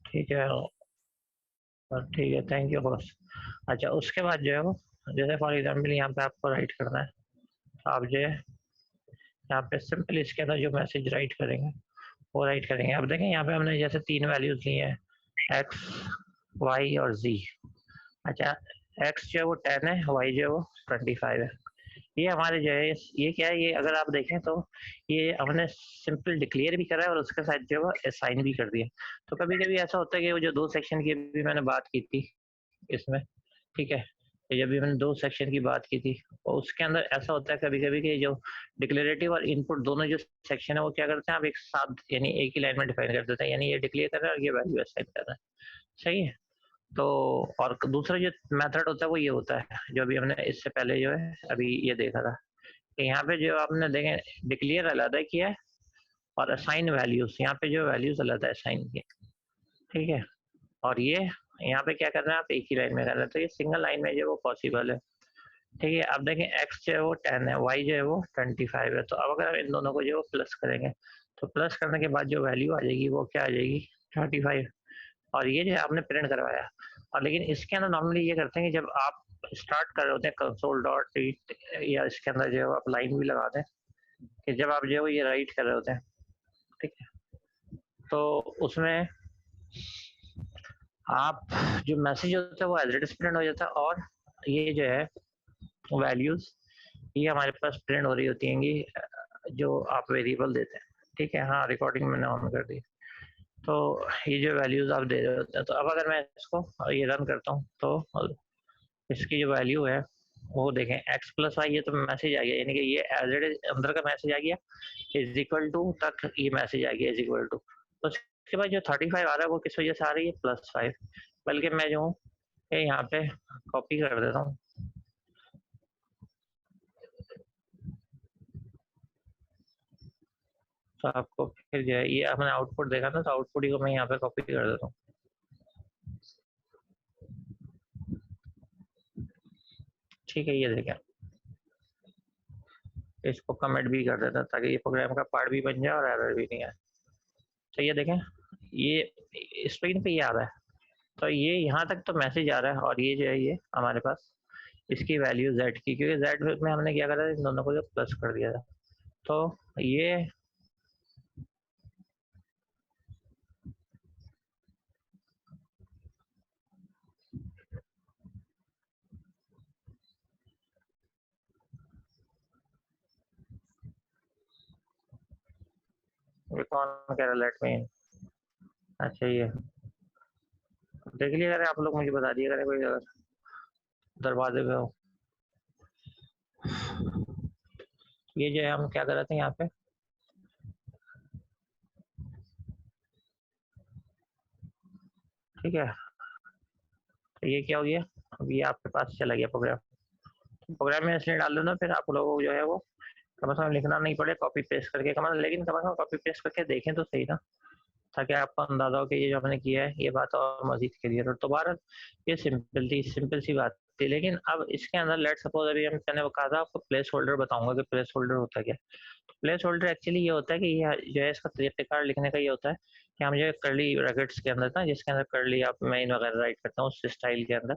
ठीक है, और ठीक है, थैंक यू बॉस। अच्छा, उसके बाद जो है वो, जैसे फॉर एग्जांपल यहाँ पे आपको राइट करना है, तो आप जो है यहाँ पे सिंपल इसके अंदर जो मैसेज राइट करेंगे वो राइट करेंगे। अब देखें यहाँ पे हमने जैसे 3 वैल्यूज़ ली हैं, एक्स, वाई और जी। अच्छा, एक्स जो है वो 10 है, वाई जो है वो 25 है। ये हमारे जो है ये क्या है, ये अगर आप देखें तो ये हमने सिंपल डिक्लेयर भी करा है और उसके साथ जो है असाइन भी कर दिया। तो कभी कभी ऐसा होता है कि वो जो 2 सेक्शन की भी मैंने बात की थी इसमें, ठीक है, तो जब भी मैंने 2 सेक्शन की बात की थी, और उसके अंदर ऐसा होता है कभी कभी कि जो डिक्लेरेटिव और इनपुट दोनों जो सेक्शन है वो क्या करते हैं, आप एक साथ यानी एक ही लाइन में डिफाइन कर देते हैं, यानी ये डिक्लेयर कर रहा है और ये वैल्यू असाइन कर रहा है। सही है। तो और दूसरा जो मेथड होता है वो ये होता है, जो अभी हमने इससे पहले जो है अभी ये देखा था कि यहाँ पे जो आपने देखें डिक्लेयर अलग किया है और असाइन वैल्यूज, यहाँ पे जो वैल्यूज अलग असाइन किए, ठीक है। और ये यहाँ पे क्या कर रहे हैं, आप एक ही लाइन में कर रहे हैं, तो ये सिंगल लाइन में जो है वो पॉसिबल है। ठीक है, अब देखें एक्स जो है वो 10 है, वाई जो है वो 25 है। तो अब अगर हम इन दोनों को जो है प्लस करेंगे, तो प्लस करने के बाद जो वैल्यू आ जाएगी वो क्या आ जाएगी, 35। और ये जो है आपने प्रिंट करवाया। और लेकिन इसके अंदर नॉर्मली ये करते हैं कि जब आप स्टार्ट कर रहे होते हैं कंसोल डॉट या इसके अंदर जो है आप लाइन भी लगाते हैं कि जब आप जो है ये राइट कर रहे होते हैं, ठीक है, तो उसमें आप जो मैसेज होता है वो एज इट इज प्रिंट हो जाता है, और ये जो है वैल्यूज ये हमारे पास प्रिंट हो रही होती हैं जो आप वेरिएबल देते हैं। ठीक है, हाँ रिकॉर्डिंग मैंने ऑन कर दी। तो ये जो वैल्यूज आप दे रहे होते हैं, तो अब अगर मैं इसको ये रन करता हूँ तो इसकी जो वैल्यू है वो देखें एक्स प्लस वाई, ये तो मैसेज आ गया, यानी कि ये एज इट इज अंदर का मैसेज आ गया, इज इक्वल टू तक ये मैसेज आ गया इज इक्वल टू। तो उसके बाद जो 35 आ रहा है वो किस वजह से आ रही है, +5। बल्कि मैं जो हूँ ये यहाँ पे कॉपी कर देता हूँ, तो आपको फिर जो है ये आपने आउटपुट देखा ना, तो आउटपुट ही को मैं यहाँ पे कॉपी कर देता हूँ। ठीक है, ये देखें, इसको कमेंट भी कर देता ताकि ये प्रोग्राम का पार्ट भी बन जाए और एरर भी नहीं आए। तो ये देखें, ये स्क्रीन पे ये आ रहा है, तो ये यहाँ तक तो मैसेज आ रहा है, और ये जो है ये हमारे पास इसकी वैल्यू z की, क्योंकि z में हमने क्या करा था, इन दोनों को जो प्लस कर दिया था। तो ये कौन कह रहा है लेट मी इन। अच्छा, ये देख लिया करें आप लोग, मुझे बता दिया करें कोई अगर दरवाजे पे हो। ये जो है हम क्या कर रहे थे यहाँ पे, ठीक है, तो ये क्या हो गया, अब ये आपके पास चला गया प्रोग्राम। प्रोग्राम में इसलिए डाल दो ना, फिर आप लोगों को जो है वो कम से कम लिखना नहीं पड़े कॉपी पेस्ट करके, लेकिन कम से कम कॉपी पेस्ट करके देखें तो सही ना, ताकि आपको अंदाजा हो कि ये जो हमने किया है ये बात और मजीद क्लियर हो। तो बारह ये सिंपल सी बात थी। लेकिन अब इसके अंदर लेट सपोज अभी मैंने वो कहा था आपको प्लेस होल्डर बताऊंगा कि प्लेस होल्डर होता क्या। तो प्लेस होल्डर एक्चुअली ये होता है कि ये जो है इसका तरीक़ेकार लिखने का ये होता है कि हम जो है करली ब्रैकेट्स के अंदर था, जिसके अंदर करली आप मेन वगैरह राइट करता हूँ उस स्टाइल के अंदर,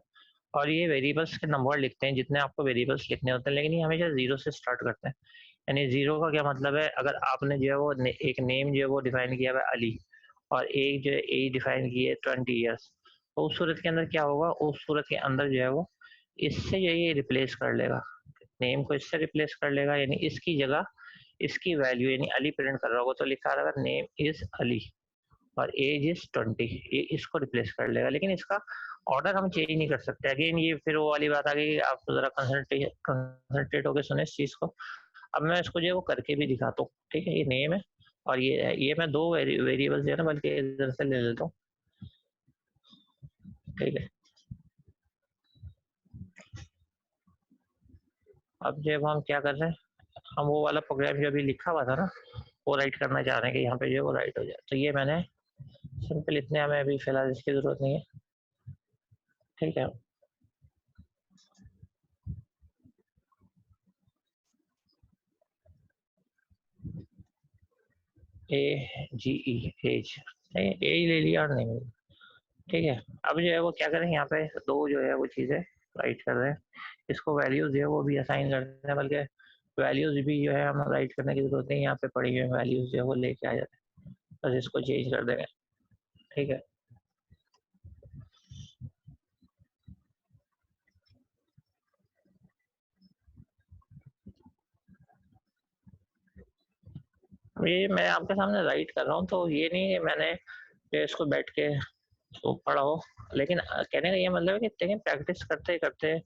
और ये वेरिएबल्स के नंबर लिखते हैं जितने आपको वेरिएबल्स लिखने होते हैं, लेकिन ये हमेशा जीरो से स्टार्ट करते हैं। यानी जीरो का क्या मतलब है, अगर आपने जो है वो एक नेम जो है वो डिफाइन किया हुआ है अली, और एक जो है एज डिफाइन की है 20 ईयर्स, तो उस सूरत के अंदर क्या होगा, उस सूरत के अंदर जो है वो इससे जो है ये रिप्लेस कर लेगा, नेम को इससे रिप्लेस कर लेगा, यानी इसकी जगह इसकी वैल्यू यानी अली प्रिंट कर रहा होगा तो लिखा रहेगा नेम इज अली और एज इज 20, ये इसको रिप्लेस कर लेगा। लेकिन इसका ऑर्डर हम चेंज नहीं कर सकते। अगेन ये फिर वो वाली बात आ गई, आप जरा कंसंट्रेट होकर सुने इस चीज को। अब मैं इसको जो है वो करके भी दिखाता हूँ, ठीक है, ये नेम है और ये है, ये मैं दो वेरिएबल्स जो है ना बल्कि इधर से ले लेता हूँ, ठीक है। अब जब हम क्या कर रहे हैं, हम वो वाला प्रोग्राम जो अभी लिखा हुआ था ना वो राइट करना चाह रहे हैं कि यहाँ पे जो है वो राइट हो जाए, तो ये मैंने सिंपल इतने हमें अभी फिलहाल इसकी जरूरत नहीं है, ठीक है। ए जी ई एज, ए ले लिया और नहीं, ठीक है। अब जो है वो क्या करें, यहाँ पे दो जो है वो चीज़ें राइट कर रहे हैं, इसको वैल्यूज जो है वो भी असाइन करते हैं, बल्कि वैल्यूज भी जो है हम राइट करने की जरूरत नहीं, यहाँ पे पड़ी हुई वैल्यूज जो है वो लेके आ जाते हैं, बस इसको चेंज कर देंगे। ठीक है। ये मैं आपके सामने राइट कर रहा हूँ, तो ये नहीं है मैंने जो इसको बैठ के तो पढ़ा हो, लेकिन कहने का ये मतलब है कि देखिए प्रैक्टिस करते करते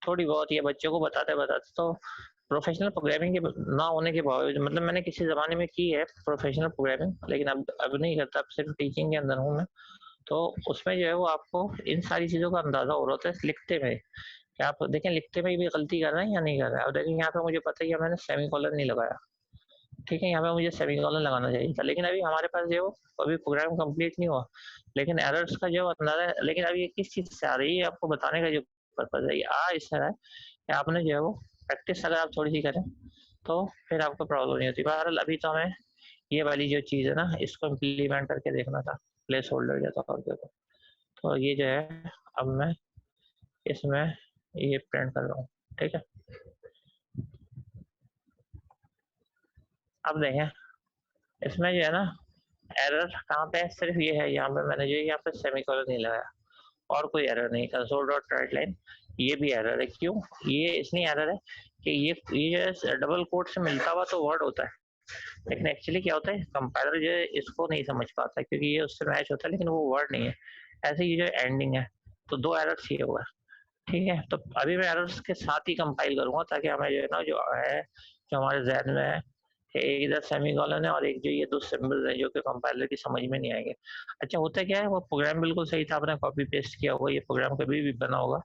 थोड़ी बहुत ये बच्चों को बताते बताते तो प्रोफेशनल प्रोग्रामिंग के ना होने के बावजूद, मतलब मैंने किसी ज़माने में की है प्रोफेशनल प्रोग्रामिंग, लेकिन अब नहीं करता, अब सिर्फ टीचिंग के अंदर हूँ मैं। तो उसमें जो है वो आपको इन सारी चीज़ों का अंदाज़ा हो रहा होता है लिखते में, कि आप देखें लिखते में भी गलती कर रहे हैं या नहीं कर रहे हैं। अब देखिए यहाँ पे मुझे पता ही है मैंने सेमीकोलन नहीं लगाया, ठीक है, यहाँ पे मुझे सेमीकोलन लगाना चाहिए था, लेकिन अभी हमारे पास जो अभी प्रोग्राम कंप्लीट नहीं हुआ, लेकिन एरर्स का जो अंदाजा है, लेकिन अभी ये किस चीज़ से आ रही है आपको बताने का जो पर्पज है, ये इससे रहा है कि आपने जो है वो प्रैक्टिस अगर आप थोड़ी सी करें तो फिर आपको प्रॉब्लम नहीं होती। बहरहाल अभी तो हमें ये वाली जो चीज़ है ना इसको इम्प्लीमेंट करके देखना था प्लेस होल्डर के तौर पे। तो ये जो है अब मैं इसमें ये प्रिंट कर रहा हूँ। ठीक है, अब देखें इसमें जो है ना एरर कहाँ पे है, सिर्फ ये है यहाँ पे मैंने जो यहाँ पे सेमीकोलन नहीं लगाया, और कोई एरर नहीं। कंसोल डॉट राइट लाइन ये भी एरर है, क्यों ये इसलिए एरर है कि ये जो डबल कोट से मिलता हुआ तो वर्ड होता है, लेकिन एक्चुअली क्या होता है कंपाइलर जो है इसको नहीं समझ पाता है, क्योंकि ये उससे मैच होता है लेकिन वो वर्ड नहीं है। ऐसे ये जो एंडिंग है, तो दो एरर्स ये हुआ। ठीक है, तो अभी मैं एरर्स के साथ ही कंपाइल करूंगा ताकि हमें जो है ना जो है जो हमारे जहन में है कि एक इधर सेमीकोलन है और एक जो ये दो सिंबल्स हैं जो कि कंपाइलर की समझ में नहीं आएंगे। अच्छा होता क्या है, वो प्रोग्राम बिल्कुल सही था, आपने कॉपी पेस्ट किया होगा, ये प्रोग्राम कभी भी बना होगा,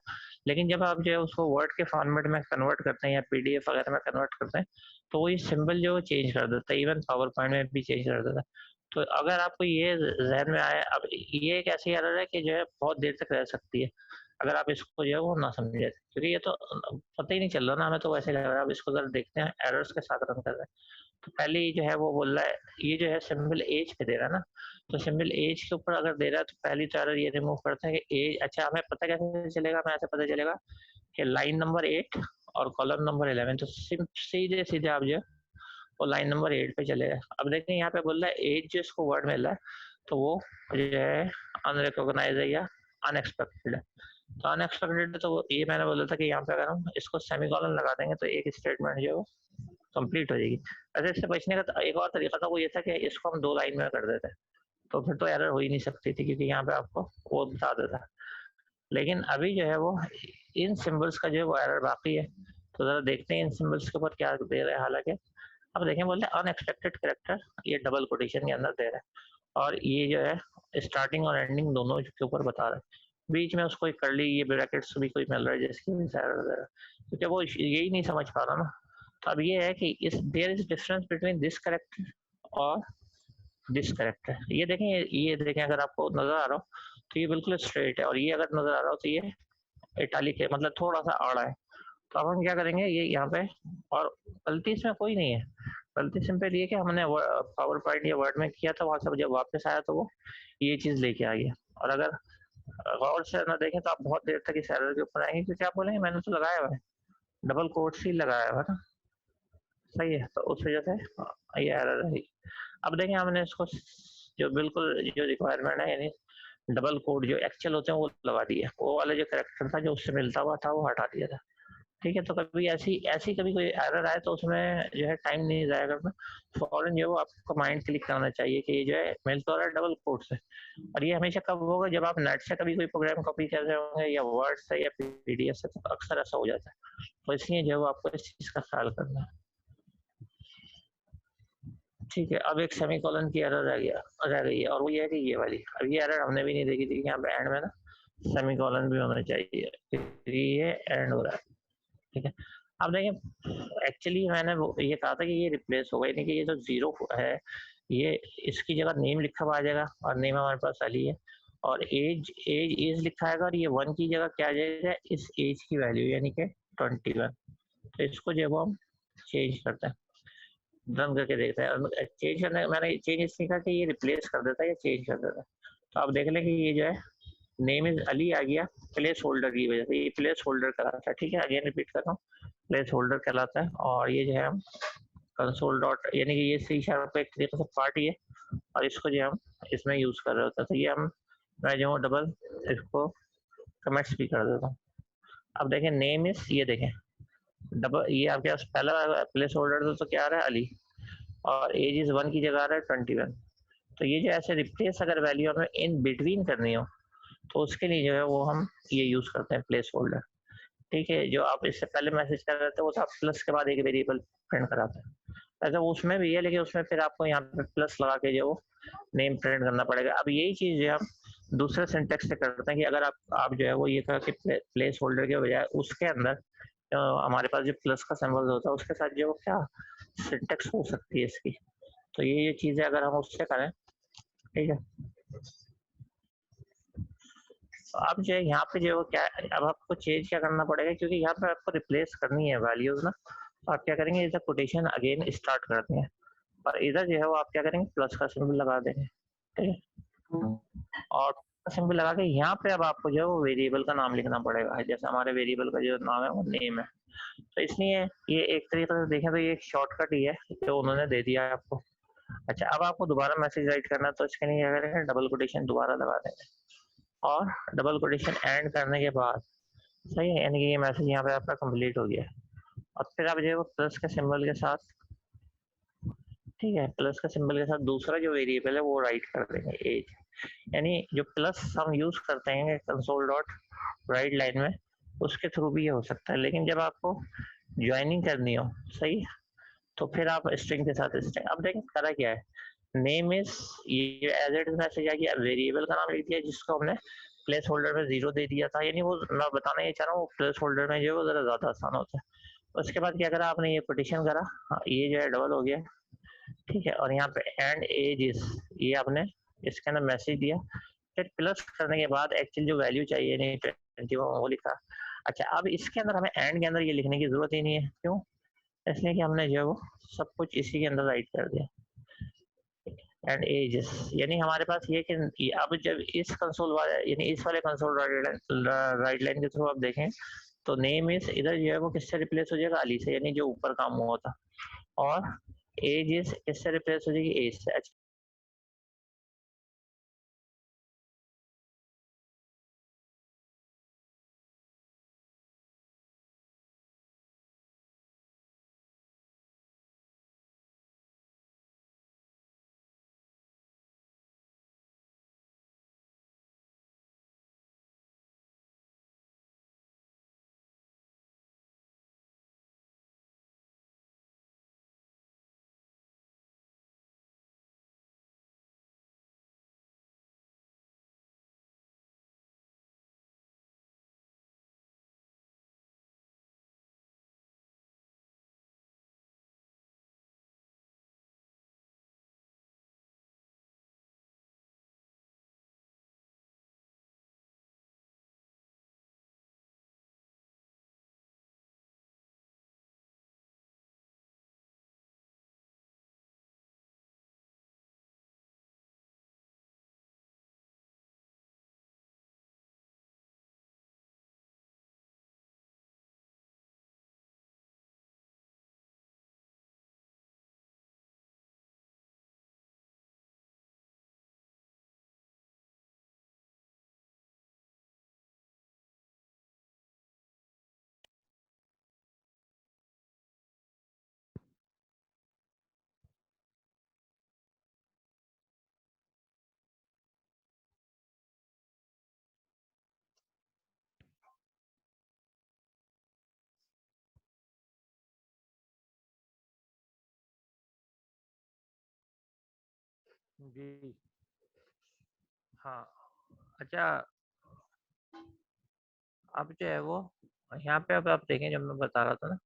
लेकिन जब आप जो है उसको वर्ड के फॉर्मेट में कन्वर्ट करते हैं या पीडीएफ वगैरह में कन्वर्ट करते हैं, तो वो ये सिंबल जो चेंज कर देता है, इवन पावर पॉइंट में भी चेंज कर देता है। तो अगर आपको ये जहन में आए, अब ये एक ऐसी एरर है कि जो है बहुत देर तक रह सकती है अगर आप इसको जो है वो ना समझे, क्योंकि ये तो पता ही नहीं चल रहा ना, हमें तो वैसे लग रहा है। अब इसको जरा देखते हैं, एरर्स के साथ रन कर रहे हैं। तो पहले ये जो है वो बोल रहा है, ये जो है सिंबल एज पे दे रहा है ना, तो सिंबल एज के ऊपर अगर दे रहा है तो पहली तो एरर ये रिमूव करते हैं कि एज। अच्छा हमें पता कैसे चलेगा, हमें ऐसे पता चलेगा कि लाइन नंबर 8 और कॉलम नंबर 11, तो सीधे सीधे आप जो है वो लाइन नंबर 8 पे चलेगा। अब देखिए यहाँ पे बोल रहा है एज जो इसको वर्ड मिल रहा है, तो वो जो है अनरिकॉग्नाइज है या अनएक्सपेक्टेड है। तो अनएक्सपेक्टेड तो ये मैंने बोला था कि यहाँ पे अगर हम इसको सेमीकोलन लगा देंगे तो एक स्टेटमेंट जो है कंप्लीट हो जाएगी। वैसे इससे बचने का एक और तरीका था, वो ये था कि इसको हम दो लाइन में कर देते, तो फिर तो एरर हो ही नहीं सकती थी, क्योंकि यहाँ पे आपको वो बता देता। लेकिन अभी जो है वो इन सिंबल्स का जो है वो एरर बाकी है, तो जरा देखते हैं इन सिंबल्स के ऊपर क्या दे रहे हैं। हालांकि अब देखें बोलते हैं अनएक्सपेक्टेड कैरेक्टर, ये डबल कोटेशन के अंदर दे रहा है, और ये जो है स्टार्टिंग और एंडिंग दोनों के ऊपर बता रहा है, बीच में उसको कर ली ये ब्रैकेट्स भी कोई मिल रहा है जिसकी वजह से एरर दे रहा है, क्योंकि वो यही नहीं समझ पा रहा ना। तो अब ये है कि इस there is difference between this character और दिस कैरेक्टर। ये देखें अगर आपको नजर आ रहा हो तो ये बिल्कुल स्ट्रेट है, और ये अगर नजर आ रहा हो तो ये इटालिक है, मतलब थोड़ा सा आड़ा है। तो अब हम क्या करेंगे, ये यहाँ पे, और गलती इसमें कोई नहीं है, गलती सिंपल ये कि हमने पावर पॉइंट या वर्ड में किया था, वहां से जब वापस आया तो वो ये चीज लेके आ गया। और अगर गौर से ना देखें तो आप बहुत देर तक इस एरर के ऊपर आएंगे, क्योंकि आप बोलेंगे मैंने तो लगाया हुआ है, डबल कोट्स ही लगाया हुआ है ना, सही है, तो उस वजह से ये एरर है। अब देखें हमने इसको जो बिल्कुल जो रिक्वायरमेंट है, यानी डबल कोड जो एक्चुअल होते हैं वो लगा दिया, वो वाला जो करेक्टर था जो उससे मिलता हुआ था वो हटा दिया था। ठीक है, तो कभी ऐसी ऐसी कभी कोई एरर आए तो उसमें जो है टाइम नहीं जाया करना, फौरन जो है वो आपको माइंड क्लिक करना चाहिए कि ये जो है मिल तो रहा है डबल कोड से। और ये हमेशा कब होगा, जब आप नेट से कभी कोई प्रोग्राम कॉपी कर रहे होंगे या वर्ड से या पीडीएफ से, तो अक्सर ऐसा हो जाता है। तो इसलिए जो है वो आपको इस चीज का ख्याल करना है। ठीक है, अब एक सेमीकोलन की एरर रह गई है, और वो ये है कि ये वाली, अब ये एरर हमने भी नहीं देखी थी, यहाँ पे एंड में ना सेमीकोलन भी होना चाहिए, ये एंड हो रहा है। ठीक है, अब देखिए एक्चुअली मैंने वो ये कहा था कि ये रिप्लेस होगा, यानी कि ये जो जीरो है ये इसकी जगह नेम लिखा हुआ आ जाएगा, और नेम हमारे पास अली है, और एज एज एज लिखा आएगा, और ये 1 की जगह क्या आ जाएगा, इस एज की वैल्यू यानी कि 21। तो इसको जो है वो हम चेंज करते हैं, रन करके देखते हैं, और चेंज करने मैंने चेंज इसलिए कहा कि ये रिप्लेस कर देता है या चेंज कर देता है। तो आप देख लें कि ये जो है नेम इज अली आ गया प्लेस होल्डर की वजह से, ये प्लेस होल्डर कहलाता है। ठीक है, अगेन रिपीट कर रहा हूँ, प्लेस होल्डर कहलाता है। और ये जो है हम कंसोल डॉट, यानी कि ये सी शार्प का एक तरीके से पार्ट ही है, और इसको जो हम इसमें यूज कर रहे होते हैं। तो ये हम, मैं जो हूँ डबल इसको कमेंट्स भी कर देता हूँ। अब देखें नेम इज, ये देखें डबल, ये आपके पास पहला प्लेस होल्डर तो क्या आ रहा है अली, और एज इज 1 की जगह आ रहा है 21। तो ये जो ऐसे रिप्लेस अगर वैल्यू हमें इन बिटवीन करनी हो तो उसके लिए जो है वो हम ये यूज करते हैं प्लेस होल्डर। ठीक है, जो आप इससे पहले मैसेज कर रहे थे वो था प्लस के बाद एक वेरिएबल प्रिंट कराते हैं, ऐसा उसमें भी है, लेकिन उसमें फिर आपको यहाँ पे प्लस लगा के जो नेम प्रिंट करना पड़ेगा। अब यही चीज जो हम दूसरे सिंटेक्स से करते हैं कि अगर आप जो है वो ये कहा कि प्लेस होल्डर के बजाय उसके अंदर हमारे पास जो प्लस का सिंबल होता है उसके साथ जो क्या सिंटेक्स हो सकती है इसकी। तो ये चीजें अगर हम उससे करें, ठीक है। तो अब जो है यहाँ पे जो क्या, अब आपको चेंज क्या करना पड़ेगा, क्योंकि यहाँ पे आपको रिप्लेस करनी है वैल्यूज ना, तो आप क्या करेंगे, इधर कोटेशन अगेन स्टार्ट कर देंगे, और इधर जो है वो आप क्या करेंगे प्लस का सिंबल लगा देंगे, ठीक है। और सिंबल लगा के यहाँ पे अब आपको जो है वो वेरिएबल का नाम लिखना पड़ेगा, जैसे हमारे वेरिएबल का जो नाम है वो नेम है। तो इसलिए ये एक तरीके से देखें तो ये एक शॉर्टकट ही है जो उन्होंने दे दिया है आपको। अच्छा, अब आपको दोबारा मैसेज राइट करना है तो इसके लिए क्या करेंगे, डबल कोटेशन दोबारा लगा देंगे, और डबल कोटेशन एंड करने के बाद, सही है, यानी कि ये मैसेज यहाँ पे आपका कंप्लीट हो गया। और फिर आप जो है वो प्लस के सिंबल के साथ, ठीक है, प्लस के सिंबल के साथ दूसरा जो वेरिएबल है वो राइट कर देंगे एज, यानी जो प्लस हम यूज करते हैं कंसोल डॉट राइट लाइन में, उसके थ्रू भी ये हो सकता है। लेकिन जब आपको ज्वाइनिंग करनी हो, सही, तो फिर आप स्ट्रिंग के साथ स्ट्रिंग, अब देखें करा क्या है, नेम इज, ये एज इट इज मैसेज आ गया, वेरिएबल का नाम लिख दिया जिसको हमने प्लेस होल्डर में 0 दे दिया था, यानी वो मैं बताना ये चाह रहा हूँ प्लेस होल्डर में जो है वो जरा ज्यादा आसान होता है। उसके बाद क्या करा आपने, ये कोटेशन करा, हाँ, ये जो है डबल हो गया, ठीक है, और यहाँ पे एंड एज इज, ये आपने इसके अंदर मैसेज दिया, फिर प्लस करने के बाद एक्चुअल जो वैल्यू चाहिए नहीं 21 वो लिखा। अच्छा, अब इसके अंदर हमें एंड के अंदर ये लिखने की जरूरत ही नहीं है, क्यों, इसलिए कि हमने जो है वो सब कुछ इसी के अंदर राइट कर दिया, एंड एजेस, यानी हमारे पास ये कि अब जब इस कंसोल वाले, यानी इस वाले कंसोल राइट लाइन के थ्रू आप देखें तो नेम इज इधर जो है वो किससे रिप्लेस हो जाएगा, अली से, यानी जो ऊपर काम हुआ था, और एज इज किससे रिप्लेस हो जाएगी, एज से। अच्छा, जी, हाँ। अच्छा, अब जो है वो यहाँ पे अब आप देखें, जब मैं बता रहा था ना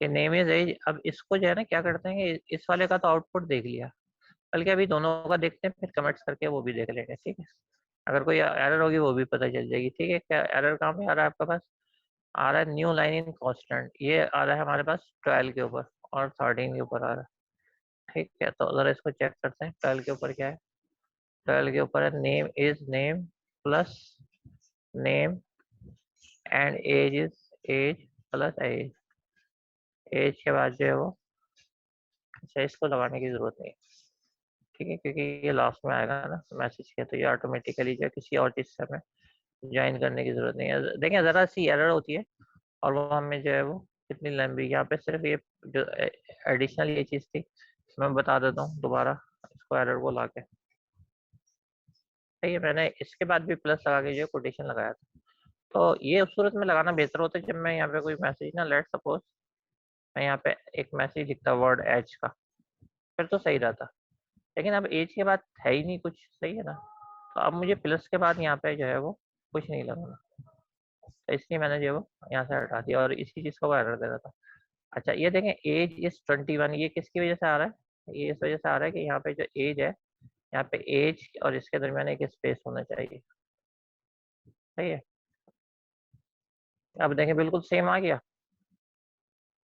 कि नेम इज एज, अब इसको जो है ना क्या करते हैं कि इस वाले का तो आउटपुट देख लिया, बल्कि अभी दोनों का देखते हैं, फिर कमेंट्स करके वो भी देख लेंगे, ठीक है। अगर कोई एरर होगी वो भी पता चल जाएगी, ठीक है। क्या एरर कहाँ पे आ रहा है आपके पास, आ रहा है न्यू लाइन इन कांस्टेंट, ये आ रहा है हमारे पास 12 के ऊपर और 13 के ऊपर आ रहा है, ठीक है। तो अगर इसको चेक करते हैं 12 के ऊपर क्या है, 12 के ऊपर है name is name plus name and age is age plus age. Age के बाद जो है वो, अच्छा इसको लगाने की जरूरत नहीं, ठीक है, क्योंकि ये लास्ट में आएगा ना मैसेज के, तो ये ऑटोमेटिकली जो है किसी और चीज से हमें ज्वाइन करने की जरूरत नहीं है। देखें जरा सी एरर होती है और वो हमें जो है वो कितनी लंबी, यहाँ पे सिर्फ ये जो एडिशनल ये चीज थी, मैं बता देता हूँ दोबारा इसको एरर को ला के। ठीक है, मैंने इसके बाद भी प्लस लगा के जो कोटेशन लगाया था, तो ये उस सूरत में लगाना बेहतर होता है जब मैं यहाँ पे कोई मैसेज ना, लेट सपोज मैं यहाँ पे एक मैसेज लिखता वर्ड एज का, फिर तो सही रहता, लेकिन अब एज के बाद है ही नहीं कुछ, सही है ना, तो अब मुझे प्लस के बाद यहाँ पे जो है वो कुछ नहीं लगाना, तो इसलिए मैंने जो है वो यहाँ से हटा दिया और इसी चीज़ को एरर दे रहा था। अच्छा ये देखें एज इज 21, ये किसकी वजह से आ रहा है, ये इस वजह से आ रहा है कि यहाँ पे जो एज है, यहाँ पे एज और इसके दरमियान एक स्पेस होना चाहिए, सही है। अब देखें बिल्कुल सेम आ गया,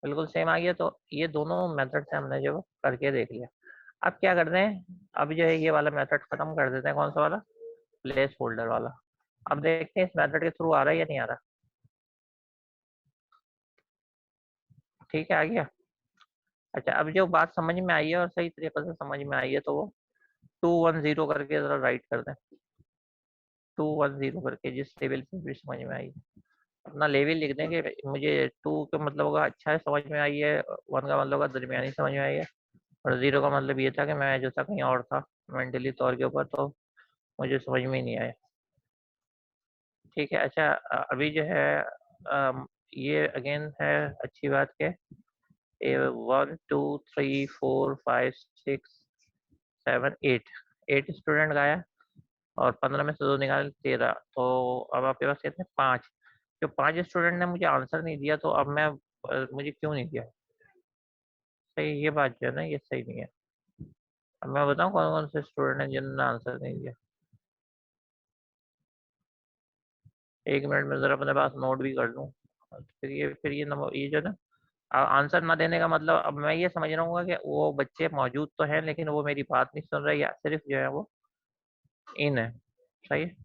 बिल्कुल सेम आ गया, तो ये दोनों मेथड से हमने जो करके देख लिया। अब क्या करते हैं, अब जो है ये वाला मेथड खत्म कर देते हैं, कौन सा वाला, प्लेस होल्डर वाला। अब देखते हैं इस मेथड के थ्रू आ रहा है या नहीं आ रहा। ठीक है आ गया। अच्छा अब जो बात समझ में आई है और सही तरीके से समझ में आई है, तो वो 210 करके जरा राइट कर दें, 210 करके, जिस लेवल पे भी समझ में आई है अपना लेवल लिख दें कि मुझे 2 का मतलब होगा अच्छा है समझ में आई है, 1 का मतलब होगा दरमियानी समझ में आई है, और 0 का मतलब ये था कि मैं जो था कहीं और था मेंटली तौर के ऊपर, तो मुझे समझ में ही नहीं आया। ठीक है अच्छा अभी जो है ये अगेन है अच्छी बात के 1 2 3 4 5 6 7 8, 8 स्टूडेंट गाया और 15 में से 2 निकाले 13, तो अब आपके पास कितने 5, जो 5 स्टूडेंट ने मुझे आंसर नहीं दिया, तो अब मैं मुझे क्यों नहीं दिया, सही ये बात जो है ना ये सही नहीं है। अब मैं बताऊं कौन कौन से स्टूडेंट हैं जिन्होंने आंसर नहीं दिया, 1 मिनट में जरा अपने पास नोट भी कर लूँ, फिर ये नंबर ये जो ना आंसर ना देने का मतलब, अब मैं ये समझ रहा हूँ कि वो बच्चे मौजूद तो हैं लेकिन वो मेरी बात नहीं सुन रहे, या सिर्फ जो है वो इन है, सही है।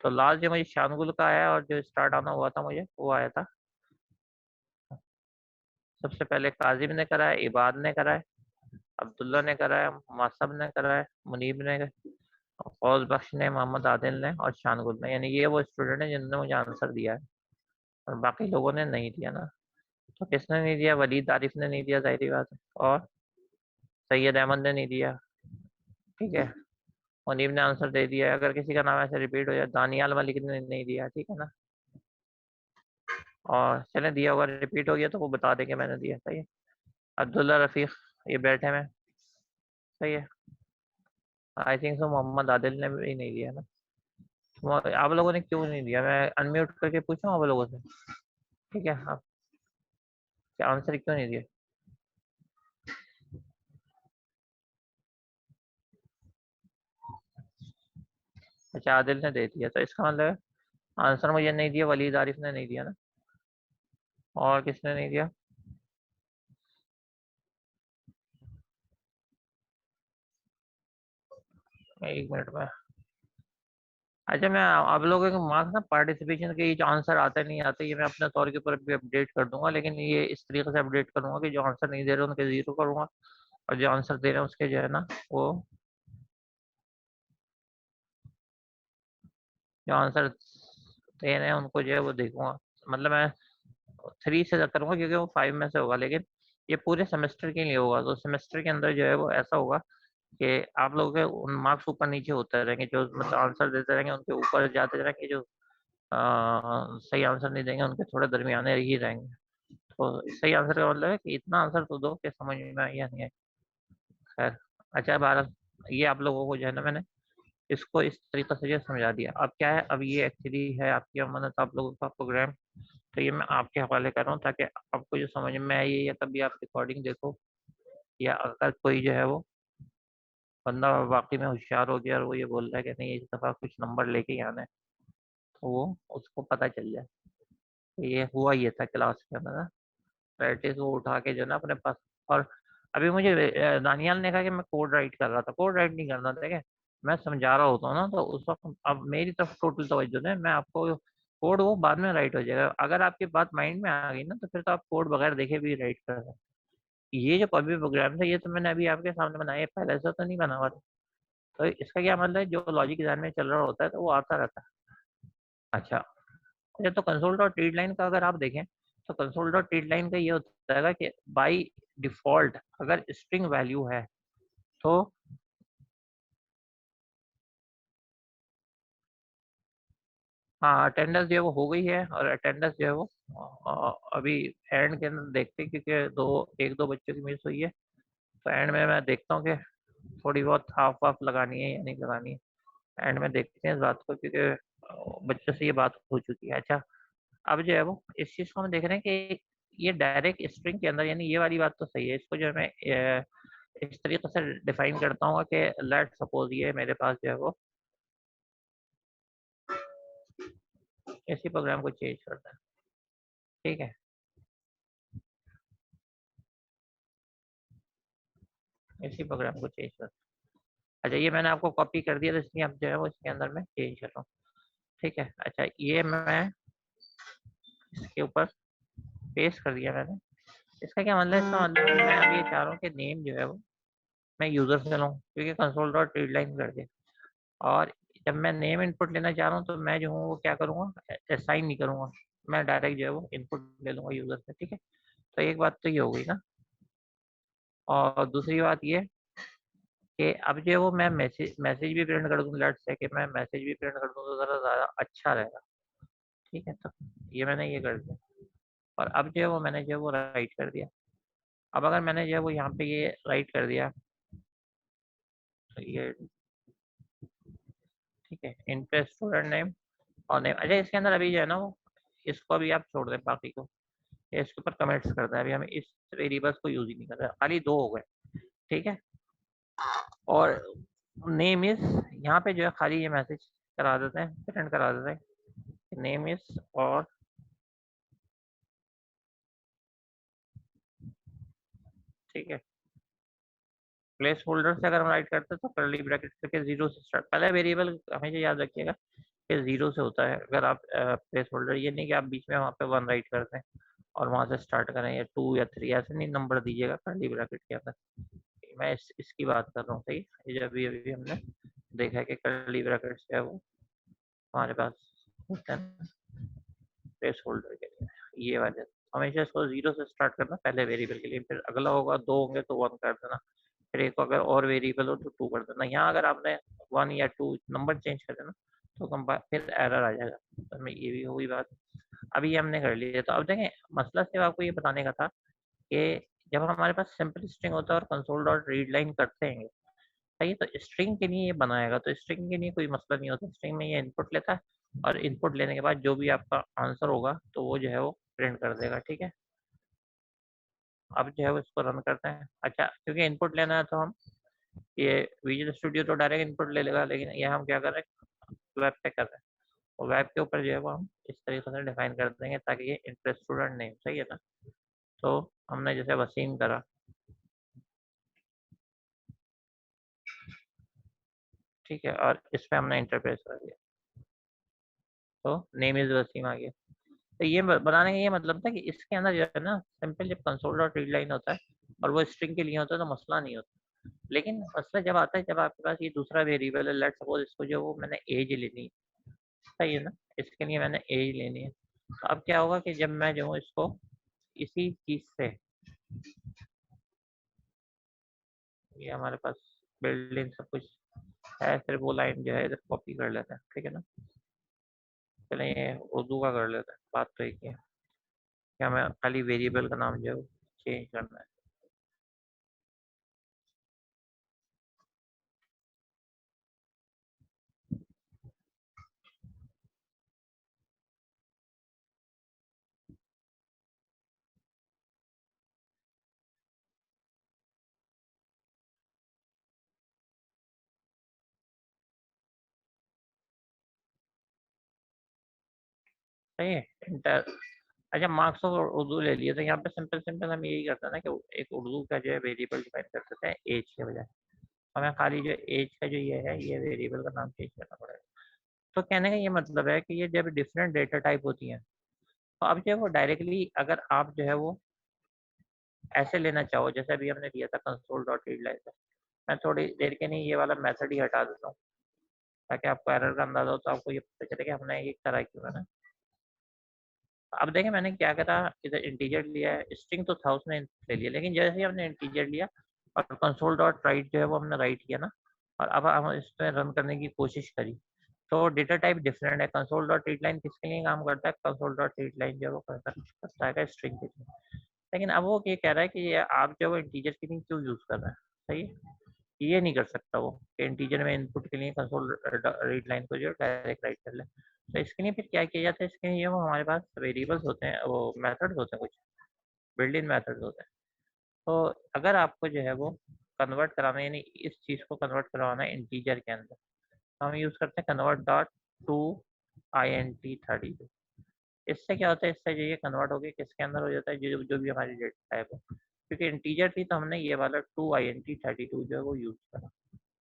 तो लास्ट जो मुझे शानगुल का आया और जो स्टार्ट आना हुआ था मुझे वो आया था, सबसे पहले काजिम ने करा है, इबाद ने करा है, अब्दुल्ला ने करा है, मासब ने करा है, मुनीब ने, फौज बख्श ने, मोहम्मद आदिल ने और शानगुल ने, यानी ये वो स्टूडेंट है जिन्होंने मुझे आंसर दिया है और बाकी लोगों ने नहीं दिया ना। तो किसने नहीं दिया, वलीद आरिफ ने नहीं दिया जाहिर बात है, और सैयद अहमद ने नहीं दिया, ठीक है, मुनीब ने आंसर दे दिया, अगर किसी का नाम ऐसे रिपीट हो जाए, दानियाल मलिक ने नहीं दिया, ठीक है ना, और चले दिया होगा रिपीट हो गया तो वो बता देंगे मैंने दिया, सही है। अब्दुल्ला रफीक ये बैठे में, सही है, I think so Mohammad Adil ने भी नहीं दिया ना, तो आप लोगों ने क्यों नहीं दिया, मैं अनम्यूट करके पूछूं आप लोगों से, ठीक है, आप क्या आंसर क्यों नहीं दिया। अच्छा आदिल ने दे दिया, तो इसका मतलब आंसर मुझे नहीं दिया, वलीद आरिफ ने नहीं दिया ना, और किसने नहीं दिया, 1 मिनट में। अच्छा मैं आप लोगों के मार्क्स ना पार्टिसिपेशन के, ये जो आंसर आते नहीं आते, ये मैं अपने तौर के ऊपर भी अपडेट कर दूंगा, लेकिन ये इस तरीके से अपडेट करूंगा कि जो आंसर नहीं दे रहे उनके 0 करूंगा, और जो आंसर दे रहे हैं उसके जो है ना वो, जो आंसर दे रहे हैं उनको जो है वो देखूंगा, मतलब मैं 3 से करूंगा क्योंकि वो 5 में से होगा, लेकिन ये पूरे सेमेस्टर के लिए होगा, तो सेमेस्टर के अंदर जो है वो ऐसा होगा कि आप लोगों के उन मार्क्स ऊपर नीचे होते रहेंगे, जो मतलब आंसर देते रहेंगे उनके ऊपर जाते रहेंगे, जो सही आंसर नहीं देंगे उनके थोड़े दरमियाने ही रहेंगे। तो सही आंसर का मतलब है कि इतना आंसर तो दो कि समझ में आए या नहीं आए, खैर। अच्छा भारत, ये आप लोगों को जो है ना मैंने इसको इस तरीके से जो समझा दिया, अब क्या है, अब ये एक्चुअली है आपकी अमानत, आप लोगों का प्रोग्राम, तो ये मैं आपके हवाले कर रहा हूँ ताकि आपको जो समझ में आई या कभी आप रिकॉर्डिंग देखो, या अगर कोई जो है वो बंदा वाकई में होशियार हो गया और वो ये बोल रहा है कि नहीं इस दफ़ा कुछ नंबर लेके ही आना है, तो वो उसको पता चल जाए कि ये हुआ ये था क्लास के अंदर ना, तो एटलीस्ट वो उठा के जो है ना अपने पास। और अभी मुझे दानियाल ने कहा कि मैं कोड राइट कर रहा था, कोड राइट नहीं करना था, ठीक है, मैं समझा रहा होता हूँ ना, तो उस वक्त अब मेरी तरफ टोटल तवज्जो दें, मैं आपको कोड वो बाद में राइट हो जाएगा। अगर आपकी बात माइंड में आ गई ना, तो फिर तो आप कोड बगैर देखे भी राइट कर सकते हैं। ये जो पब्लिक प्रोग्राम था, ये तो मैंने अभी आपके सामने बनाया है, पहले से तो नहीं बना हुआ था। तो इसका क्या मतलब है, जो लॉजिक डिजाइन में चल रहा होता है तो वो आता रहता है। अच्छा, अच्छा, तो कंसोल डॉट रीड लाइन का अगर आप देखें, तो कंसोल डॉट रीड लाइन का ये होता है कि बाई डिफॉल्ट अगर स्ट्रिंग वैल्यू है तो हाँ, अटेंडेंस जो है वो हो गई है, और अटेंडेंस जो है वो अभी एंड के अंदर देखते हैं, क्योंकि एक दो बच्चों की मिस हुई है। तो एंड में मैं देखता हूँ कि थोड़ी बहुत हाफ वाफ लगानी है या नहीं लगानी है। एंड में देखते हैं इस बात को, क्योंकि बच्चों से ये बात हो चुकी है। अच्छा, अब जो है वो इस चीज़ को हम देख रहे हैं कि ये डायरेक्ट स्ट्रिंग के अंदर, यानी ये वाली बात तो सही है, इसको जो है मैं इस तरीके से डिफाइन करता हूँ कि लेट सपोज ये मेरे पास जो है वो इसी प्रोग्राम को चेंज करता है। ठीक है, इसी प्रोग्राम को चेंज करता है। अच्छा, ये मैंने आपको कॉपी कर दिया, तो इसलिए अब जो है वो इसके अंदर मैं चेंज कर रहा हूँ। ठीक है, अच्छा, ये मैं इसके ऊपर पेस्ट कर दिया मैंने। इसका क्या मतलब है, इसका मतलब है मैं अब ये चाह रहा हूँ कि नेम जो है वो मैं यूजर से लूँ, क्योंकि कंसोल डॉट रीड लाइन कर दिया। और जब मैं नेम इनपुट लेना चाह रहा हूँ, तो मैं जो हूँ वो क्या करूँगा, असाइन नहीं करूँगा, मैं डायरेक्ट जो है वो इनपुट ले लूँगा यूजर से। ठीक है, तो एक बात तो ये हो गई ना। और दूसरी बात ये कि अब जो है वो मैं मैसेज मैसेज भी प्रिंट कर दूँ, लेट्स से कि मैं मैसेज भी प्रिंट कर दूँ, तो ज़रा ज़्यादा अच्छा रहेगा। ठीक है, तो ये मैंने ये कर दिया, और अब जो है वो मैंने जो है वो राइट कर दिया। अब अगर मैंने जो है वो यहाँ पे ये राइट कर दिया, तो ये ठीक है, इंटर स्टूडेंट नेम और नेम। अच्छा, इसके अंदर अभी जो है ना वो, इसको अभी आप छोड़ दें, बाकी को ये इसके ऊपर कमेंट्स करता है। अभी हम इस वेरिएबल्स को यूज ही नहीं कर रहे, खाली दो हो गए। ठीक है, और नेम इज यहाँ पे जो है खाली ये मैसेज करा देते हैं, प्रिंट करा देते हैं नेम इज, और ठीक है, प्लेस होल्डर से अगर हम राइट करते हैं तो कर्ली ब्रैकेट करके जीरो से स्टार्ट। पहला वेरिएबल हमेशा याद रखिएगा कि जीरो से होता है। अगर आप प्लेस होल्डर, ये नहीं कि आप बीच में वहाँ पे वन राइट करते हैं और वहाँ से स्टार्ट करें, या टू या थ्री, ऐसे नहीं नंबर दीजिएगा कर्ली ब्रैकेट के अंदर। मैं इसकी बात कर रहा हूँ। सही, ये जो अभी अभी हमने देखा है कि कर्ली ब्रैकेट है वो हमारे पास होते हैं प्लेस होल्डर के लिए, ये वाले। हमेशा इसको जीरो से स्टार्ट करना पहले वेरिएबल के लिए, फिर अगला होगा, दो होंगे तो वन कर देना, फिर एक अगर और वेरिएबल हो तो टू कर देना। यहाँ अगर आपने वन या टू नंबर चेंज कर देना तो फिर एरर आ जाएगा। तो मैं ये भी हुई बात, अभी ये हमने कर लिया। तो अब देखें, मसला सिर्फ आपको ये बताने का था कि जब हमारे पास सिंपल स्ट्रिंग होता है और कंसोल डॉट रीड लाइन करते हैं, सही, तो स्ट्रिंग के लिए ये बनाएगा, तो स्ट्रिंग के लिए कोई मसला नहीं होता। स्ट्रिंग में ये इनपुट लेता है, और इनपुट लेने के बाद जो भी आपका आंसर होगा तो वो जो है वो प्रिंट कर देगा। ठीक है, अब जो है वो इसको रन करते हैं। अच्छा, क्योंकि इनपुट लेना है तो हम ये विजुअल स्टूडियो तो डायरेक्ट इनपुट ले लेगा, लेकिन ये हम क्या कर रहे हैं, वेब पे कर रहे हैं। और वेब के ऊपर जो है वो हम इस तरीके से डिफाइन कर देंगे ताकि ये इंटर स्टूडेंट नेम, सही है ना। तो हमने जैसे वसीम करा, ठीक है, और इस पे हमने इंटरप्रेस कर दिया, तो नेम इज वसीम आ गया। तो ये बनाने का ये मतलब था कि इसके अंदर जो है ना, सिंपल जब कंसोल डॉट रीड लाइन होता है और वो स्ट्रिंग के लिए होता है तो मसला नहीं होता। लेकिन मसला जब आता है जब आपके पास ये दूसरा वेरिएबल है, लेट्स सपोज इसको जो वो मैंने एज लेनी है, सही है ना, इसके लिए मैंने एज लेनी है। तो अब क्या होगा कि जब मैं जो हूँ इसको इसी चीज से, ये हमारे पास बिल्डिंग सब कुछ है, सिर्फ वो लाइन जो है इधर कॉपी कर लेते हैं। ठीक है ना, चले ये उर्दू का कर लेते हैं, बात तो एक ही है कि हमें खाली वेरिएबल का नाम जो है चेंज करना है। सही है, इंटर। अच्छा, मार्क्स ऑफ उर्दू ले लिए, तो यहाँ पे सिंपल सिंपल हम यही करते हैं ना कि एक उर्दू का जो है वेरिएबल डिफाइन कर सकते हैं एज के बजाय। हमें खाली जो एज का जो ये है ये वेरिएबल का नाम चेंज करना पड़ेगा। तो कहने का ये मतलब है कि ये जब डिफरेंट डेटा टाइप होती हैं तो अब जो है वो डायरेक्टली अगर आप जो है वो ऐसे लेना चाहो, जैसे अभी हमने लिया था कंसोल डॉट रीड लाइन से, मैं थोड़ी देर के लिए ये वाला मेथड ही हटा देता हूँ ताकि आपको एरर का अंदाजा हो, तो आपको ये पता चले कि हमने ये करा क्यों है ना। अब देखें मैंने क्या करा, इधर इंटीजर लिया है, स्ट्रिंग तो था उसने ले लिया, लेकिन जैसे ही हमने इंटीजर लिया और कंसोल डॉट राइट जो है वो हमने राइट किया ना, और अब हम इस पर रन करने की कोशिश करी तो डेटा टाइप डिफरेंट है। कंसोल डॉट रीड लाइन किसके लिए काम करता है, कंसोल डॉट रीड लाइन जो है वो करता है स्ट्रिंग के लिए। लेकिन अब वो ये कह रहा है कि ये आप जो है वो इंटीजर के लिए क्यों यूज कर रहे हैं, सही है। ये नहीं कर सकता वो कि इंटीजर में इनपुट के लिए कंसोल रीड लाइन को जो डायरेक्ट राइट कर ले। तो इसके लिए फिर क्या किया जाता है, इसके लिए वो हमारे पास वेरिएबल्स होते हैं, वो मेथड्स होते हैं, कुछ बिल्ट इन मेथड्स होते हैं। तो अगर आपको जो है वो कन्वर्ट कराना है, यानी इस चीज़ को कन्वर्ट करवाना है इंटीजर के अंदर, तो हम यूज़ करते हैं कन्वर्ट डॉट टू int32। इससे क्या होता है, इससे जो ये कन्वर्ट होकर किसके अंदर हो जाता है, जो जो भी हमारी डेटा टाइप हो, क्योंकि इंटीजर थी तो हमने ये वाला 2int32 जो है वो यूज़ करा।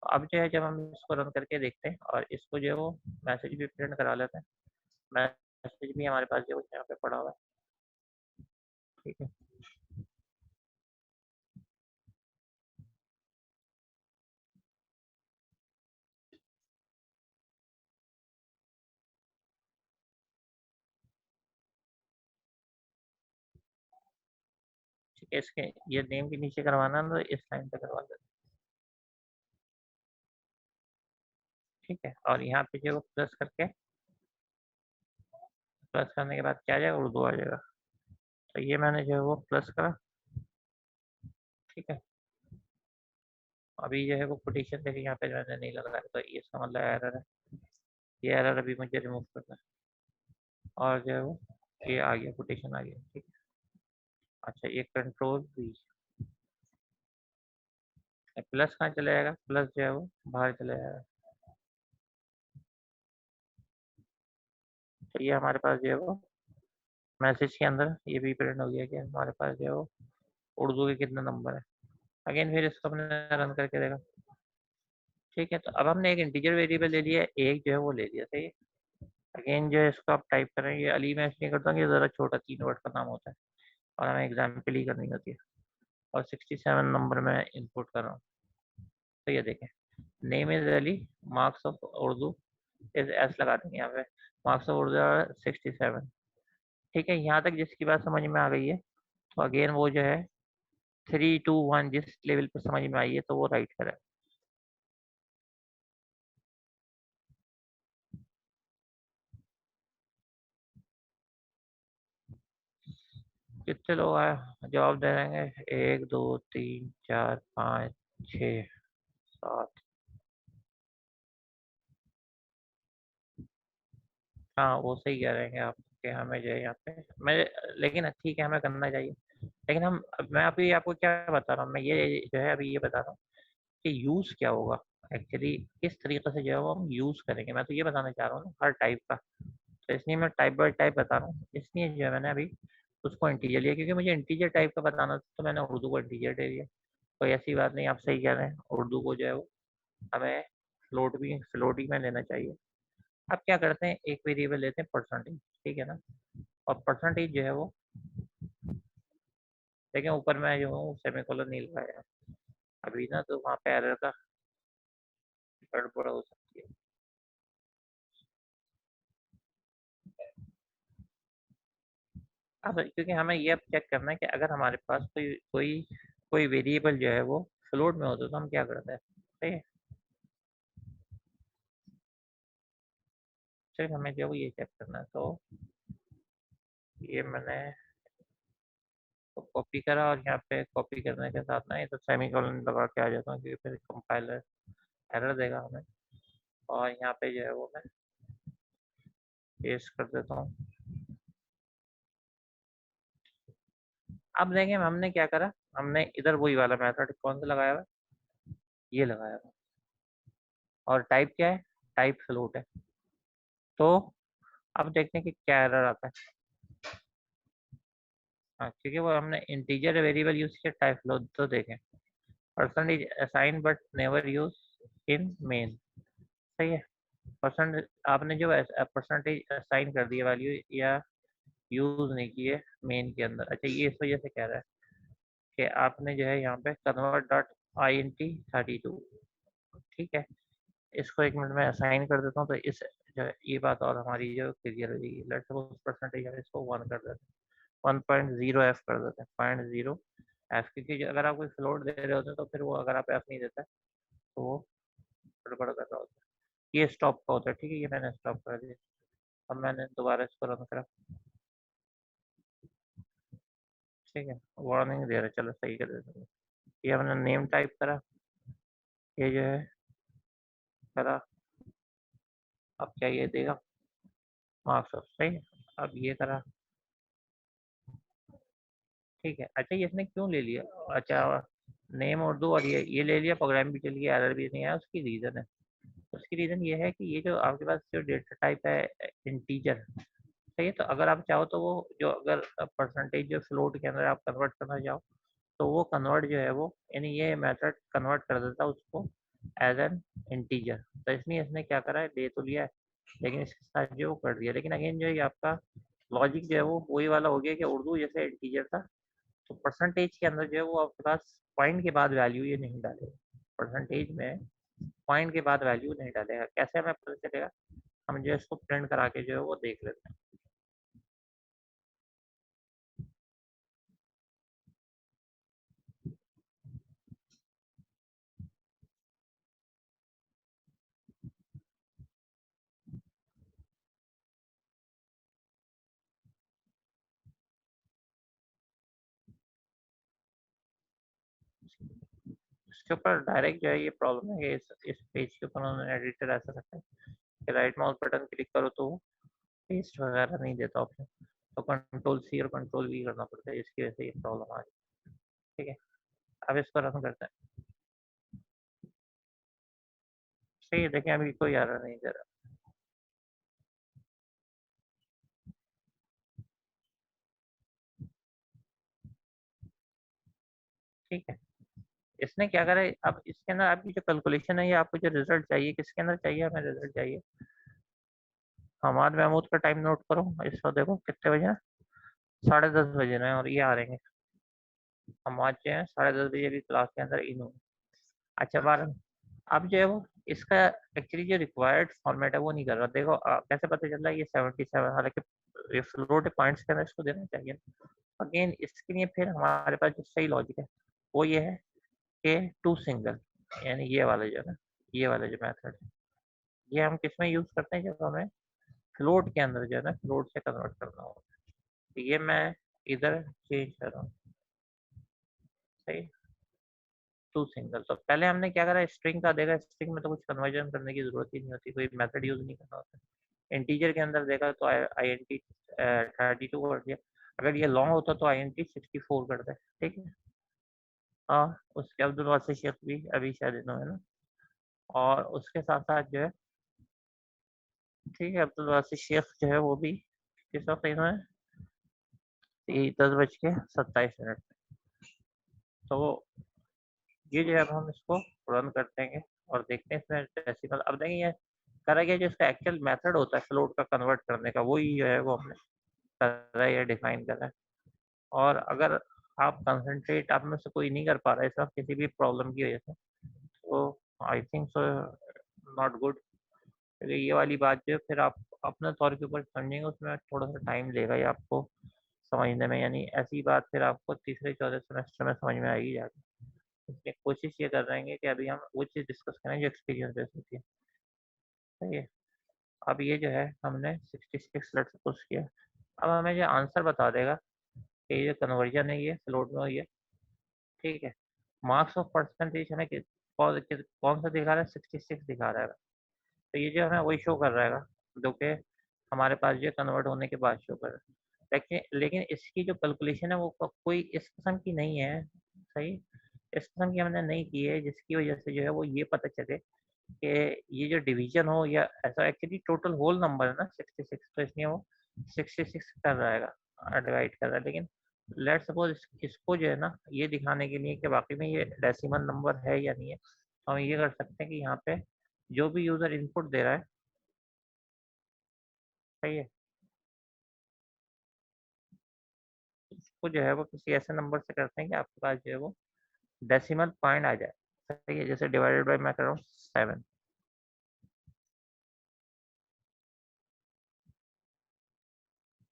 अब जो है जब हम इसको रन करके देखते हैं और इसको जो है वो मैसेज भी प्रिंट करा लेते हैं, मैसेज भी हमारे पास जो है यहाँ पे पड़ा हुआ है, ठीक है। ठीक है, इसके ये नेम के नीचे करवाना है तो इस लाइन पे करवा देते हैं, ठीक है। और यहाँ पे जो है वो प्लस करके, प्लस करने के बाद क्या आ जाएगा, उर्दू आ जाएगा। तो ये मैंने जो है वो प्लस करा, ठीक है। अभी जो है वो कोटेशन देखिए यहाँ पे मैंने नहीं लगाया, तो ये इसका मतलब एरर है, ये एरर अभी मुझे रिमूव करना है। और जो है वो ये आ गया, कोटेशन आ गया, ठीक है। अच्छा, ये कंट्रोल भी प्लस कहाँ चला जाएगा, प्लस जो है वो बाहर चला जाएगा। तो ये हमारे पास जो है वो मैसेज के अंदर ये भी प्रिंट हो गया कि हमारे पास जो है वो उर्दू के कितने नंबर है। अगेन फिर इसको हमने रन करके देखा, ठीक है। तो अब हमने एक इंटीजर वेरिएबल ले लिया, एक जो है वो ले लिया, सही है। अगेन जो है इसको आप टाइप करेंगे, अली मैं इसलिए करता हूँ कि ज़रा छोटा 3 वर्ड का नाम होता है और हमें एग्जाम्पल ही करनी होती है। और 67 नंबर में इनपुट कर रहा हूँ, तो ये देखें, name is Ali, marks of Urdu is S लगा देंगे यहाँ पे, मार्क्स ऑफ उर्दू 67, ठीक है। यहाँ तक जिसकी बात समझ में आ गई है, तो अगेन वो जो है 3 2 1 जिस लेवल पर समझ में आई है तो वो राइट करें। कितने लोग आए जवाब दे देंगे, 1 2 3 4 5 6 7। हाँ वो सही कह रहे हैं आप कि हमें जो है यहाँ पे मैं, लेकिन ठीक है हमें करना चाहिए, लेकिन मैं अभी आपको क्या बता रहा हूँ, मैं ये जो है अभी ये बता रहा हूँ कि यूज़ क्या होगा एक्चुअली, किस तरीके से जो है वो हम यूज़ करेंगे। मैं तो ये बताना चाह रहा हूँ ना हर टाइप का, तो इसलिए मैं टाइप बाय टाइप बता रहा हूँ। इसलिए जो है मैंने अभी उसको इंटीजर लिया, क्योंकि मुझे इंटीजर टाइप का बताना था तो मैंने उर्दू को इंटीजर ले लिया। कोई ऐसी बात नहीं, आप सही कह रहे हैं, उर्दू को जो है वो हमें फ्लोटिंग में लेना चाहिए। अब क्या करते हैं, एक वेरिएबल लेते हैं परसेंटेज, ठीक है ना। और परसेंटेज जो है वो देखें ऊपर में जो हूँ सेमीकोलन नहीं लगाया अभी ना, तो वहाँ पे एरर का गड़बड़ हो सकती है। अब क्योंकि हमें ये अब चेक करना है कि अगर हमारे पास कोई कोई कोई वेरिएबल जो है वो फ्लोट में होता है तो हम क्या करते हैं, सही है। सिर्फ हमें जो है वो ये चेक करना है, तो ये मैंने तो कॉपी करा और यहाँ पे कॉपी करने के साथ ना ये तो सेमीकोलन लगा के आ जाता हूँ, क्योंकि फिर कंपाइलर एरर देगा हमें। और यहाँ पे जो है वो मैं पेस्ट कर देता हूँ। अब देखें हमने क्या करा, हमने इधर वही वाला मेथड कौन सा लगाया हुआ है, ये लगाया हुआ है। और टाइप क्या है, टाइप फ्लोट है। तो अब देखते हैं कि क्या एरर आता है। हाँ, क्योंकि वो हमने इंटीजर वेरिएबल यूज किया, टाइप फ्लोट, तो देखें percentage assign but never use in main, सही है। परसेंट आपने जो परसेंटेज असाइन कर दिया वैल्यू या यूज नहीं की है मेन के अंदर। अच्छा ये इस वजह से कह रहा है कि आपने जो है यहाँ पे convert dot I N T 32, ठीक है। इसको 1 मिनट में असाइन कर देता हूँ तो इस जो है ये बात और हमारी जो क्लियर हो जाएगी। लेट्स सपोज परसेंटेज है इसको 1 कर देते हैं, 1.0 एफ कर देते हैं, 0.0 एफ, क्योंकि अगर आप कोई फ्लोट दे रहे होते हैं तो फिर वो अगर आप एफ नहीं देता तो वो गड़बड़ कर रहा होता है। ये स्टॉप का होता है, ठीक है, ये मैंने स्टॉप कर दिया। अब मैंने दोबारा इसको रन करा, ठीक है, वार्निंग दे रहा है, चलो सही कर देते हैं। ये हमने नेम टाइप करा, ये जो है करा, अब क्या ये देगा मार्क्स ऑफ, सही है। अब ये करा, ठीक है। अच्छा ये इसने क्यों ले लिया? अच्छा नेम उर्दू और ये ले लिया, प्रोग्राम भी चल गया, एरर भी नहीं आया, उसकी रीज़न है। उसकी रीज़न ये है कि ये जो आपके पास जो डेटा टाइप है इंटीजर, सही है। तो अगर आप चाहो तो वो जो अगर परसेंटेज जो फ्लोट के अंदर आप कन्वर्ट करना चाहो तो वो कन्वर्ट जो है वो यानी ये मेथड कन्वर्ट कर देता है उसको एज एन इंटीजर। तो इसलिए इसने क्या करा है, ले तो लिया है लेकिन इसके साथ जो कर दिया। लेकिन अगेन जो है आपका लॉजिक जो है वो वही वाला हो गया कि उर्दू जैसे इंटीजर था तो परसेंटेज के अंदर जो है वो आपके पास पॉइंट के बाद वैल्यू ये नहीं डालेगा। परसेंटेज में पॉइंट के बाद वैल्यू नहीं डालेगा। कैसे हमें पता चलेगा? हम जो है इसको प्रिंट करा के जो है वो देख लेते हैं। इसके ऊपर डायरेक्ट जो है ये प्रॉब्लम है कि इस पेज के ऊपर उन्होंने एडिटर ऐसा रखा है कि राइट माउस बटन क्लिक करो तो पेस्ट वगैरह नहीं देता ऑप्शन, तो कंट्रोल सी और कंट्रोल वी करना पड़ता है, इसकी वजह से ये प्रॉब्लम आ रही है, ठीक है। अब इसको रन करते हैं, सही है। देखें अभी कोई एरर नहीं दे रहा, ठीक है। इसने क्या करा है, अब इसके अंदर आपकी जो कैलकुलेशन है, ये आपको जो रिजल्ट चाहिए किसके अंदर चाहिए? हमें रिजल्ट चाहिए हमाद महमूद का। टाइम नोट करो इसको, देखो कितने बजे हैं, 10:30 बजे हैं और ये आ रहे हैं। हम आज जो है 10:30 बजे भी क्लास के अंदर इन होंगे। अच्छा 12, अब जो है वो इसका एक्चुअली जो रिक्वायर्ड फॉर्मेट है वो नहीं कर रहा। देखो कैसे पता चल रहा है ये 77, हालांकि ये फ्लोट पॉइंट्स के अंदर इसको देना चाहिए। अगेन इसके लिए फिर हमारे पास जो सही लॉजिक है वो ये है कि टू सिंगल, यानी ये वाला जो है ना, ये वाला जो मेथड है ये हम किस में यूज करते हैं जब हमें फ्लोट के अंदर जो है ना फ्लोट से कन्वर्ट करना हो। तो ये मैं इधर चेंज कर रहा हूँ, सही, टू सिंगल। तो पहले हमने क्या करा, स्ट्रिंग का देखा, स्ट्रिंग में तो कुछ कन्वर्जन करने की जरूरत ही नहीं होती, कोई मेथड यूज नहीं करना होता। इंटीजर के अंदर देखा तो आई एन टी 32 कर दिया, अगर ये लॉन्ग होता तो आई एन टी 64 कर दे, ठीक है। हाँ उसके अब्दुल वासी शेख भी अभी शायद इन्होंने ना, और उसके साथ साथ जो है, ठीक है, अब्दुल वासी शेख जो है वो भी किस वक्त इन्होंने 10:27 तो ये जो है अब हम इसको रन करते हैं और देखते हैं इसमें डेसिमल। अब देखिए ये करा गया, जो इसका एक्चुअल मेथड होता है फ्लोट का कन्वर्ट करने का वही जो है वो हमने करा है या डिफाइन करा है। और अगर आप कंसंट्रेट आप में से कोई नहीं कर पा रहा है इस वक्त किसी भी प्रॉब्लम की वजह से, तो आई थिंक सो नॉट गुड। क्योंकि ये वाली बात जो है फिर आप अपने तौर के ऊपर समझेंगे, उसमें थोड़ा सा टाइम लेगा ये आपको समझने में, यानी ऐसी बात फिर आपको तीसरे चौथे सेमेस्टर में समझ में आएगी जाके। इसलिए कोशिश ये कर रहे हैं कि अभी हम वो चीज़ डिस्कस करें जो एक्सपीरियंस बेस होती है, सही है। अब ये जो है हमने 66 लेट सपोज किया, अब हमें जो आंसर बता देगा कि ये कन्वर्जन है ये फ्लोट में हुई है, ठीक है। मार्क्स ऑफ परसेंटेज हमें कौन सा दिखा रहा है, 66 दिखा रहा है। तो ये जो हमें वही शो कर रहेगा जो कि हमारे पास जो कन्वर्ट होने के बाद शो कर रहा है। लेकिन लेकिन इसकी जो कैलकुलेशन है वो कोई इस किस्म की नहीं है, सही, इस किस्म की हमने नहीं की है जिसकी वजह से जो है वो ये पता चले कि ये जो डिवीजन हो या ऐसा। एक्चुअली टोटल होल नंबर है ना 66, तो इसलिए वो 66 कर रहेगा, डिवाइड कर रहा है। लेकिन लेट्स सपोज इसको जो है ना, ये दिखाने के लिए कि वाकई में ये डेसिमल नंबर है या नहीं है, तो हम ये कर सकते हैं कि यहाँ पे जो भी यूज़र इनपुट दे रहा है, सही है, उसको जो है वो किसी ऐसे नंबर से करते हैं कि आपके पास जो है वो डेसिमल पॉइंट आ जाए। सही है, जैसे डिवाइडेड बाय मैं कर रहा हूँ 7।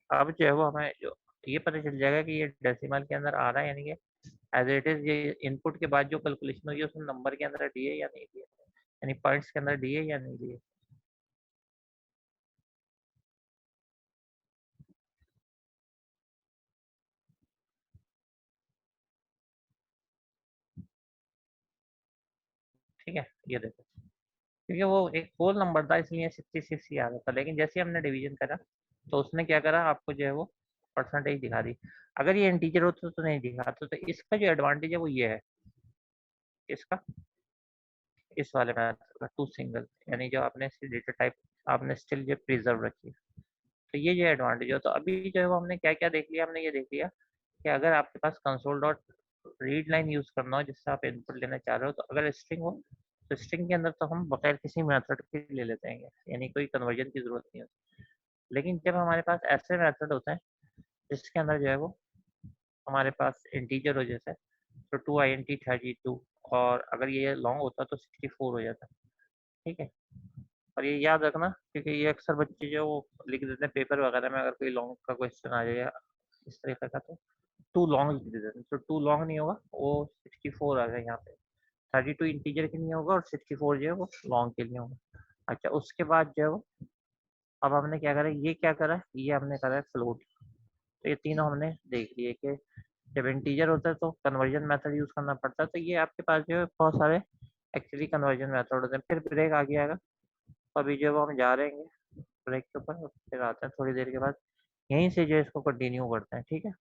अब जो है वो हमें जो ये पता चल जाएगा कि ये डेसिमल के अंदर आ रहा है, यानी कि एज इट इज ये इनपुट के बाद जो कैलकुलेशन हुई है उसमें नंबर के अंदर दिए या नहीं दिए, यानी पॉइंट्स के अंदर दिए या नहीं दिए। ठीक है, ये देखो, क्योंकि वो एक होल नंबर था इसलिए 66 ही आ रहा था, लेकिन जैसे ही हमने डिवीजन करा तो उसने क्या करा, आपको जो है वो परसेंटेज दिखा दी। अगर ये इंटीजर होता तो नहीं दिखाता। तो इसका जो एडवांटेज है वो ये है, इसका, इस वाले में टू सिंगल, यानी जो आपने डेटा टाइप आपने स्टिल जो प्रिजर्व रखी है। तो ये जो एडवांटेज है, तो अभी जो है वो हमने क्या क्या देख लिया, हमने ये देख लिया कि अगर आपके पास console dot read line use करना हो जिससे आप इनपुट लेना चाह रहे हो, तो अगर स्ट्रिंग हो तो स्ट्रिंग के अंदर तो हम बगैर किसी मेथड के ले लेते हैं, यानी कोई कन्वर्जन की जरूरत नहीं होती। लेकिन जब हमारे पास ऐसे मेथड होते हैं जिसके अंदर जो है वो हमारे पास इंटीजर हो, जैसे तो 2int32, और अगर ये लॉन्ग होता तो 64 हो जाता। ठीक है, और ये याद रखना क्योंकि ये अक्सर बच्चे जो वो लिख देते हैं पेपर वगैरह में, अगर कोई लॉन्ग का क्वेश्चन आ जाए या इस तरीके का, तो टू लॉन्ग लिख देते हैं, तो टू लॉन्ग नहीं होगा, वो 64 आ गया यहाँ पे। 32 इंटीजर के लिए होगा और 64 जो है वो लॉन्ग के लिए होगा। अच्छा, उसके बाद जो है वो अब हमने क्या करा, ये क्या करा, ये हमने करा है फ्लोट। तो ये तीनों हमने देख लिए कि जब इंटीजर होता है तो कन्वर्जन मेथड यूज करना पड़ता है। तो ये आपके पास जो है बहुत सारे एक्चुअली कन्वर्जन मेथड होते हैं। फिर ब्रेक आ गया, अभी जो है वो हम जा रहे हैं ब्रेक के ऊपर, फिर आते हैं थोड़ी देर के बाद, यहीं से जो है इसको कंटिन्यू करते हैं। ठीक है,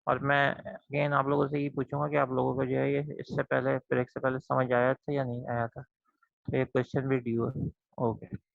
और मैं अगेन आप लोगों से ये पूछूंगा कि आप लोगों को जो है ये इससे पहले ब्रेक से पहले समझ आया था या नहीं आया था, तो ये क्वेश्चन भी ड्यू है। ओके।